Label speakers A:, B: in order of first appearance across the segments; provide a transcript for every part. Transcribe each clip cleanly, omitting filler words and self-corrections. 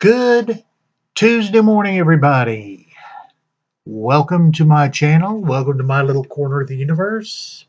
A: Good Tuesday morning, everybody. Welcome to my channel. Welcome to my little corner of the universe.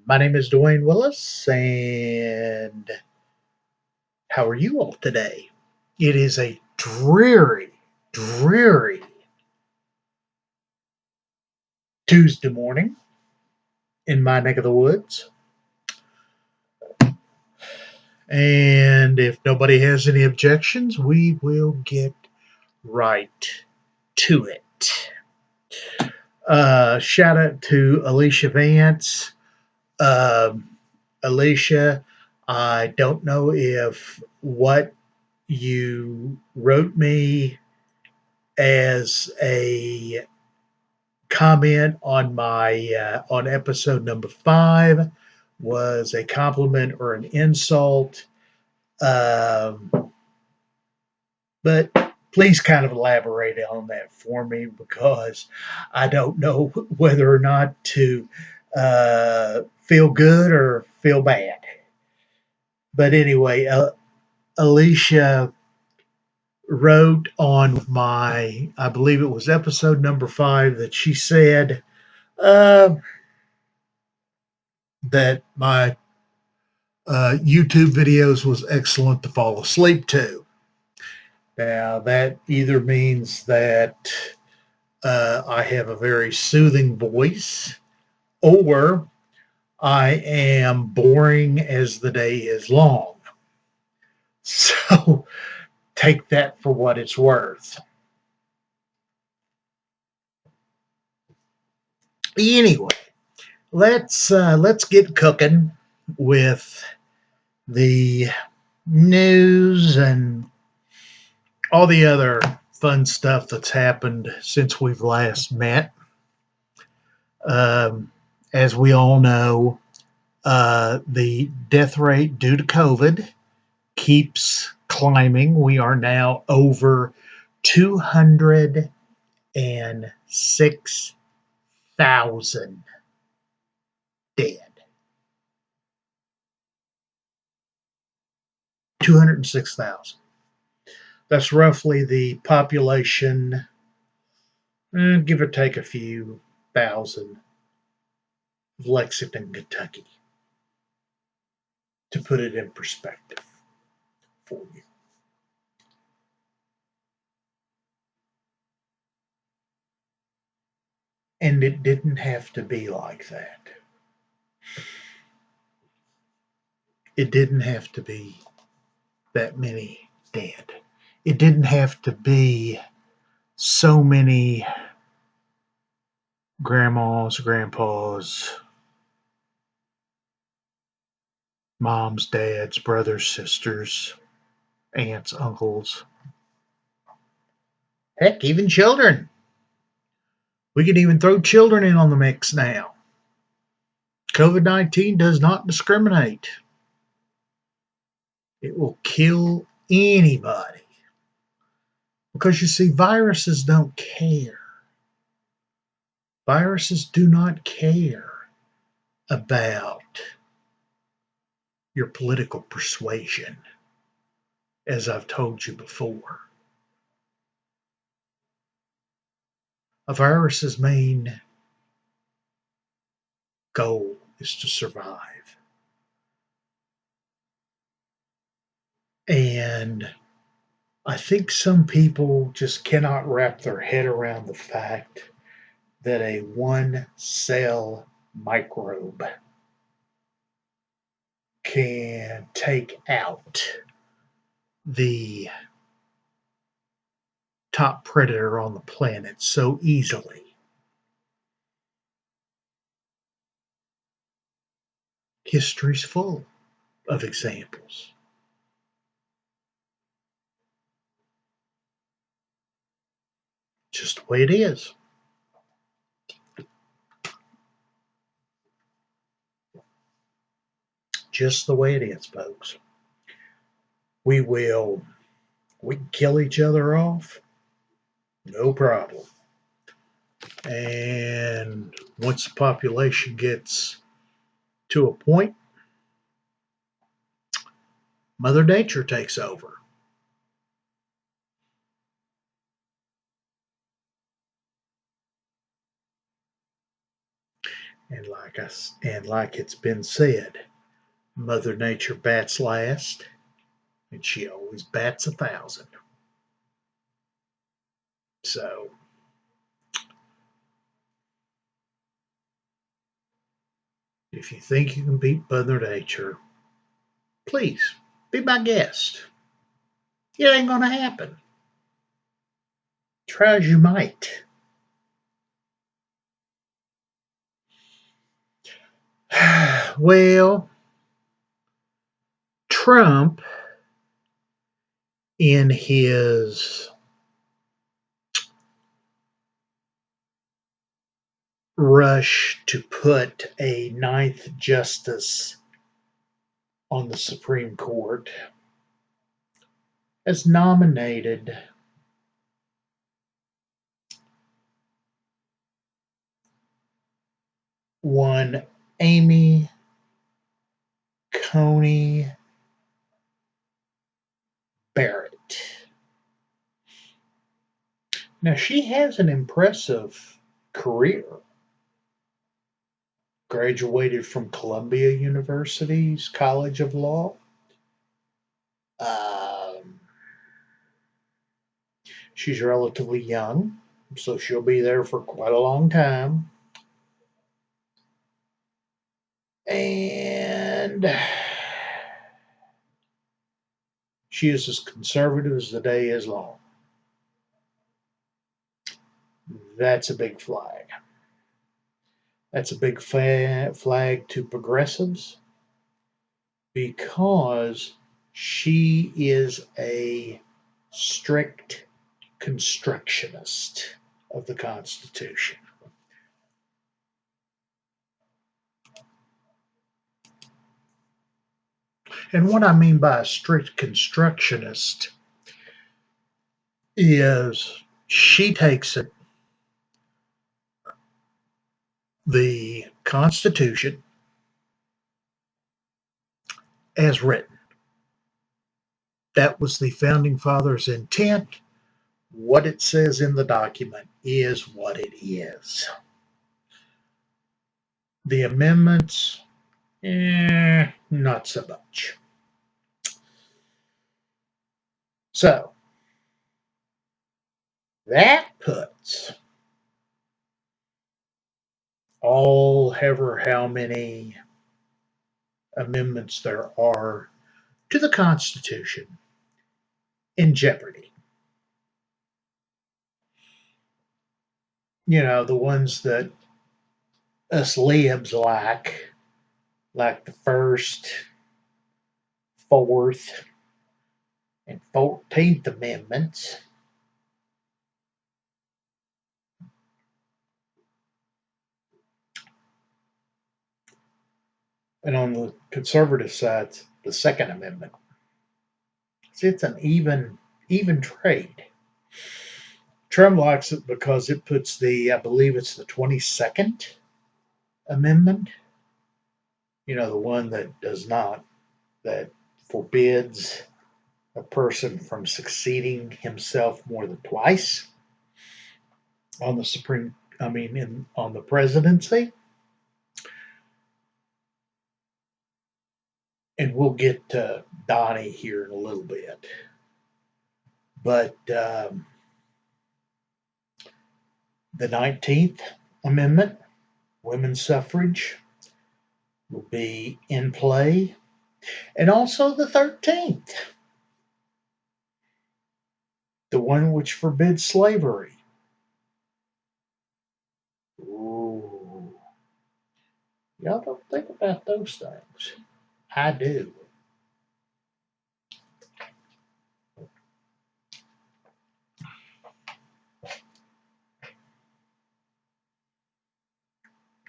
A: My name is Dwayne Willis, and how are you all today? It is a dreary Tuesday morning in my neck of the woods. And if nobody has any objections, we will get right to it. Shout out to Alicia Vance. Alicia, I don't know if what you wrote me as a comment on my on episode number 5 was a compliment or an insult, but please kind of elaborate on that for me because I don't know whether or not to feel good or feel bad. But anyway, Alicia wrote on I believe it was episode number 5, that she said uh, that my YouTube videos was excellent to fall asleep to. Now, that either means that I have a very soothing voice, or I am boring as the day is long. So take that for what it's worth. Anyway, let's get cooking with the news and all the other fun stuff that's happened since we've last met. Um, as we all know, the death rate due to COVID keeps climbing. We are now over 206,000 dead. 206,000. That's roughly the population, give or take a few thousand, of Lexington, Kentucky, to put it in perspective for you. And it didn't have to be like that. It didn't have to be that many dead. It didn't have to be so many grandmas, grandpas, moms, dads, brothers, sisters, aunts, uncles. Heck, even children. We can even throw children in on the mix now. COVID-19 does not discriminate. It will kill anybody. Because you see, viruses don't care. Viruses do not care about your political persuasion, as I've told you before. A virus's main goal is to survive. And I think some people just cannot wrap their head around the fact that a one cell microbe can take out the top predator on the planet so easily. History's full of examples. Just the way it is. Just the way it is, folks. We can kill each other off, no problem. And once the population gets to a point, Mother Nature takes over. And like it's been said, Mother Nature bats last, and she always bats 1,000. So if you think you can beat Mother Nature, please be my guest. It ain't gonna happen. Try as you might. Well, Trump, in his rush to put a ninth justice on the Supreme Court, has nominated one Amy Coney Barrett. Now, she has an impressive career. Graduated from Columbia University's College of Law. Um, she's relatively young, so she'll be there for quite a long time. And she is as conservative as the day is long. That's a big flag. That's a big flag to progressives because she is a strict constructionist of the Constitution. And what I mean by a strict constructionist is she takes it, the Constitution as written. That was the founding fathers' intent. What it says in the document is what it is. The amendments, not so much. So that puts all ever how many amendments there are to the Constitution in jeopardy. You know, the ones that us libs like the First, Fourth, and 14th Amendments. And on the conservative side, the Second Amendment. See, it's an even trade. Trump likes it because it puts I believe it's the 22nd Amendment. You know, the one that that forbids a person from succeeding himself more than twice on the on the presidency. And we'll get to Donnie here in a little bit. But the 19th Amendment, women's suffrage, will be in play. And also the 13th, the one which forbids slavery. Ooh. Y'all don't think about those things. I do.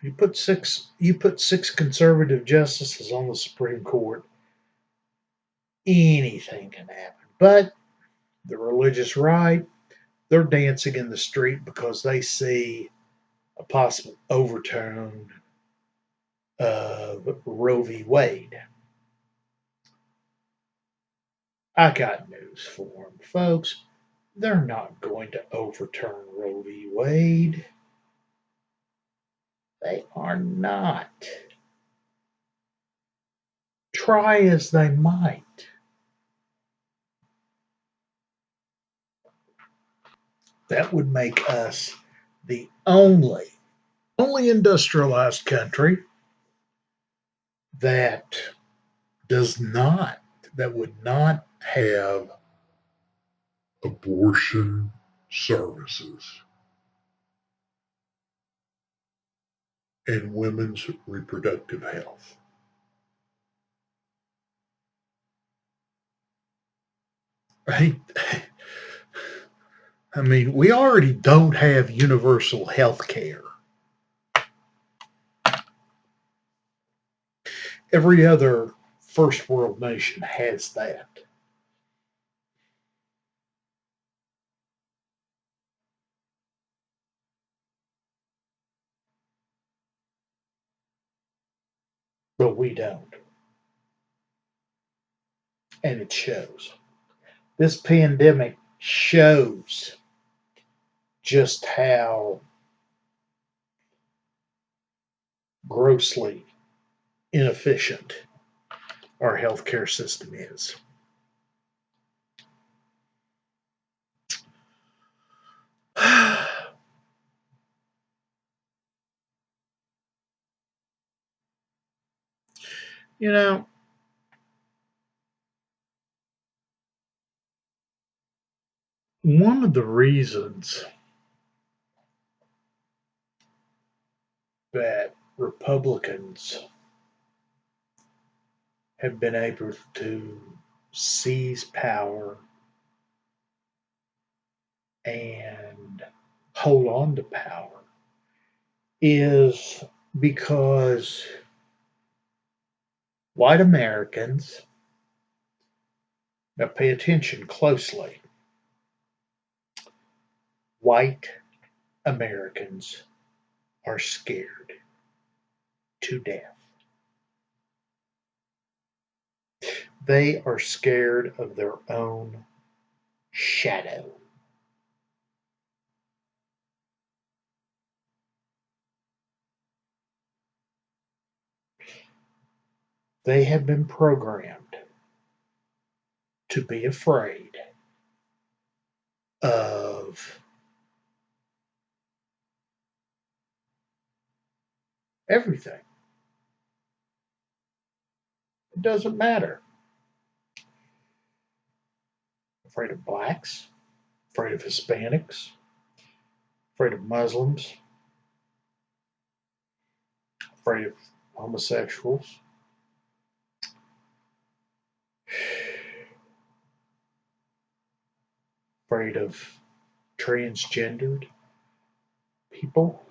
A: You put six conservative justices on the Supreme Court, anything can happen. But the religious right, they're dancing in the street because they see a possible overturn of Roe v. Wade. I got news for them, folks. They're not going to overturn Roe v. Wade. They are not. Try as they might. That would make us the only industrialized country that does not, that would not have abortion services and women's reproductive health. Right? I mean, we already don't have universal health care. Every other first world nation has that. But we don't. And it shows. This pandemic shows just how grossly inefficient our healthcare system is. You know, one of the reasons that Republicans have been able to seize power and hold on to power is because white Americans, now pay attention closely, white Americans are scared to death. They are scared of their own shadow. They have been programmed to be afraid of everything. It doesn't matter. Afraid of blacks, afraid of Hispanics, afraid of Muslims, afraid of homosexuals, afraid of transgendered people,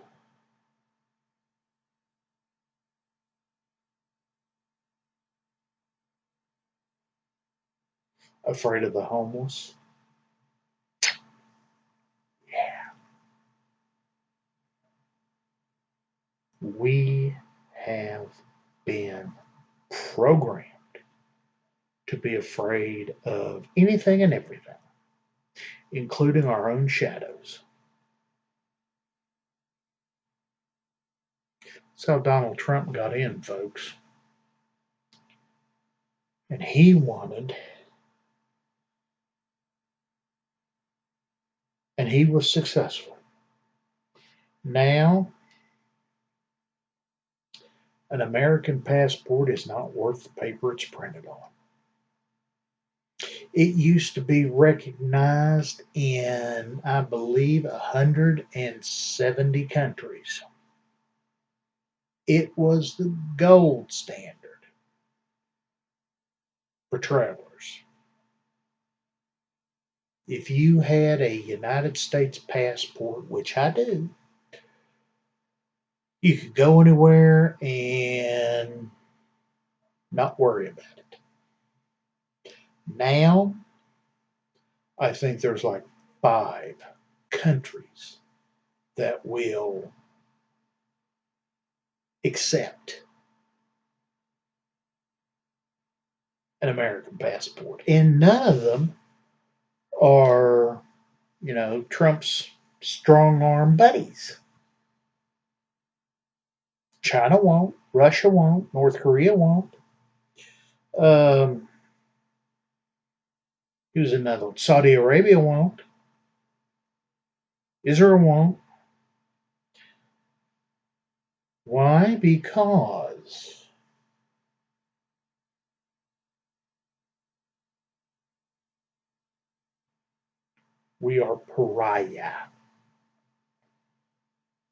A: afraid of the homeless. Yeah, we have been programmed to be afraid of anything and everything, including our own shadows. That's how Donald Trump got in, folks. And he wanted, and he was successful. Now, an American passport is not worth the paper it's printed on. It used to be recognized in, I believe, 170 countries. It was the gold standard for travelers. If you had a United States passport, which I do, you could go anywhere and not worry about it. Now, I think there's like 5 countries that will accept an American passport. And none of them are, Trump's strong arm buddies. China won't. Russia won't. North Korea won't. Um, Who's another one? Saudi Arabia won't. Israel won't. Why? Because we are pariah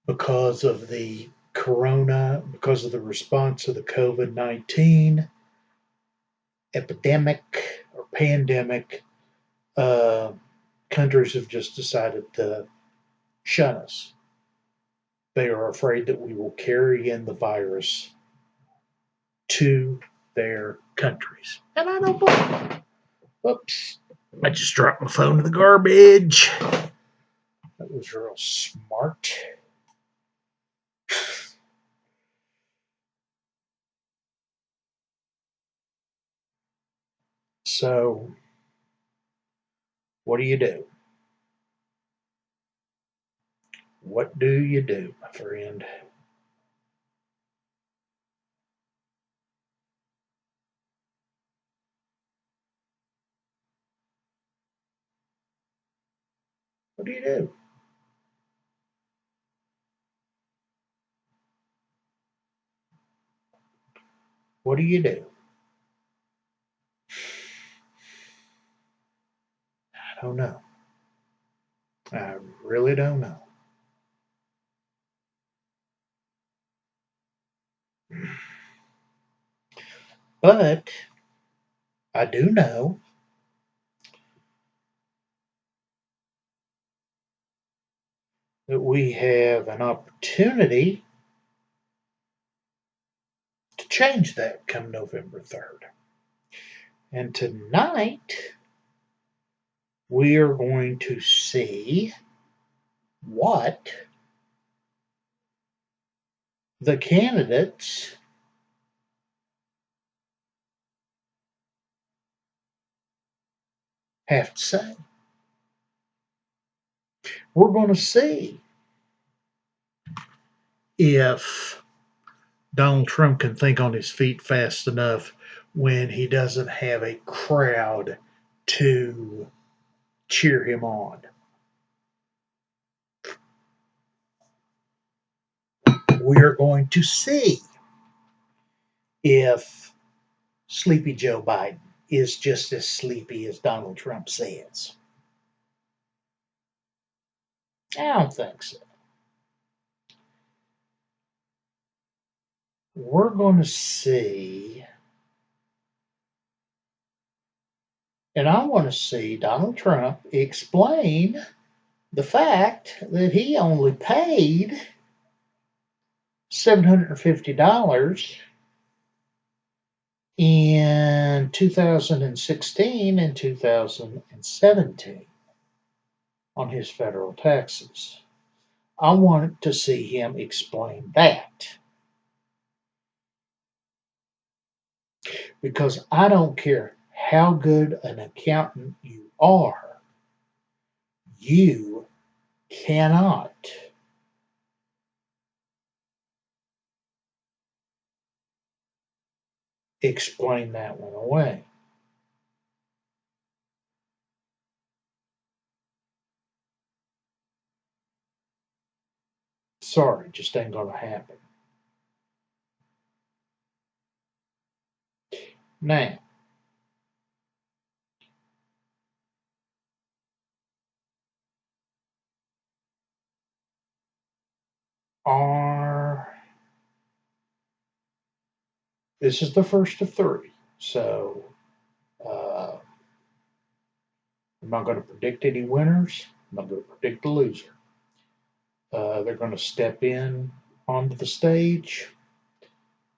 A: because of the corona, because of the response of the COVID-19 epidemic or pandemic. Uh, Countries have just decided to shun us. They are afraid that we will carry in the virus to their countries. And I don't blame them. Oops. I just dropped my phone in the garbage. That was real smart. So, what do you do? What do you do, my friend? What do you do? What do you do? I don't know. I really don't know. But I do know that we have an opportunity to change that come November 3rd. And tonight, we are going to see what the candidates have to say. We're going to see if Donald Trump can think on his feet fast enough when he doesn't have a crowd to cheer him on. We're going to see if Sleepy Joe Biden is just as sleepy as Donald Trump says. I don't think so. We're going to see, and I want to see Donald Trump explain the fact that he only paid $750 in 2016 and 2017 on his federal taxes. I want to see him explain that. Because I don't care how good an accountant you are, you cannot explain that one away. Sorry, just ain't going to happen. Now, our this is the first of three, so I'm not going to predict any winners. I'm not going to predict a loser. They're going to step in onto the stage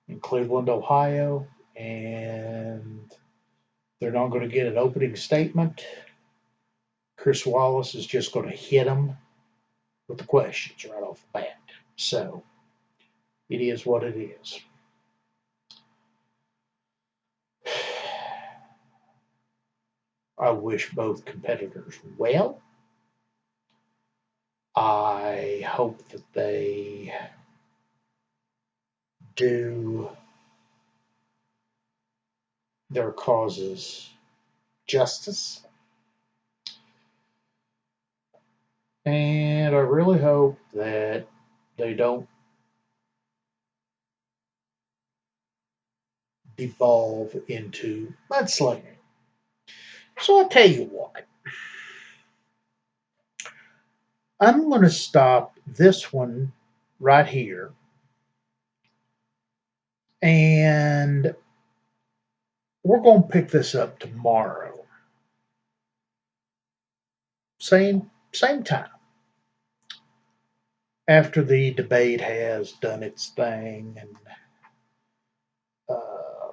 A: in Cleveland, Ohio, and they're not going to get an opening statement. Chris Wallace is just going to hit them with the questions right off the bat. So it is what it is. I wish both competitors well. I hope that they do their causes justice. And I really hope that they don't devolve into mudslinging. So I'll tell you what, I'm going to stop this one right here. And we're going to pick this up tomorrow. Same time. After the debate has done its thing. Uh,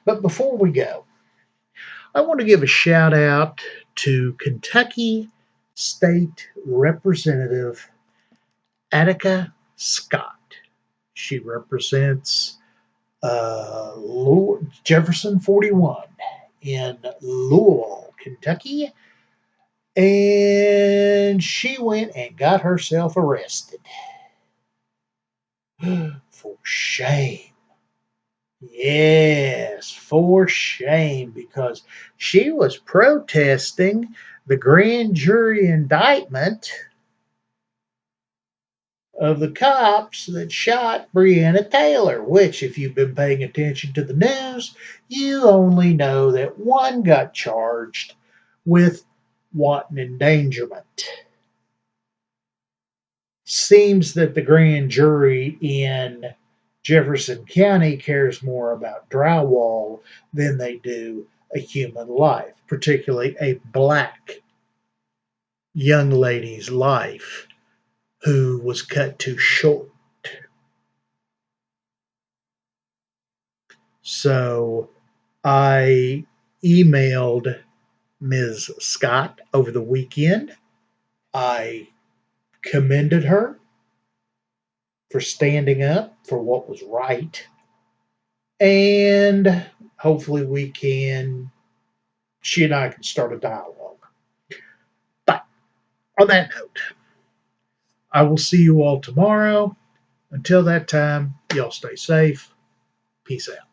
A: but before we go, I want to give a shout out to Kentucky State Representative Attica Scott. She represents Jefferson 41 in Louisville, Kentucky. And she went and got herself arrested. For shame. Yes, for shame, because she was protesting the grand jury indictment of the cops that shot Breonna Taylor, which, if you've been paying attention to the news, you only know that one got charged with wanton endangerment. Seems that the grand jury in Jefferson County cares more about drywall than they do a human life, particularly a black young lady's life who was cut too short. So I emailed Ms. Scott over the weekend. I commended her for standing up for what was right. And hopefully she and I can start a dialogue. But on that note, I will see you all tomorrow. Until that time, y'all stay safe. Peace out.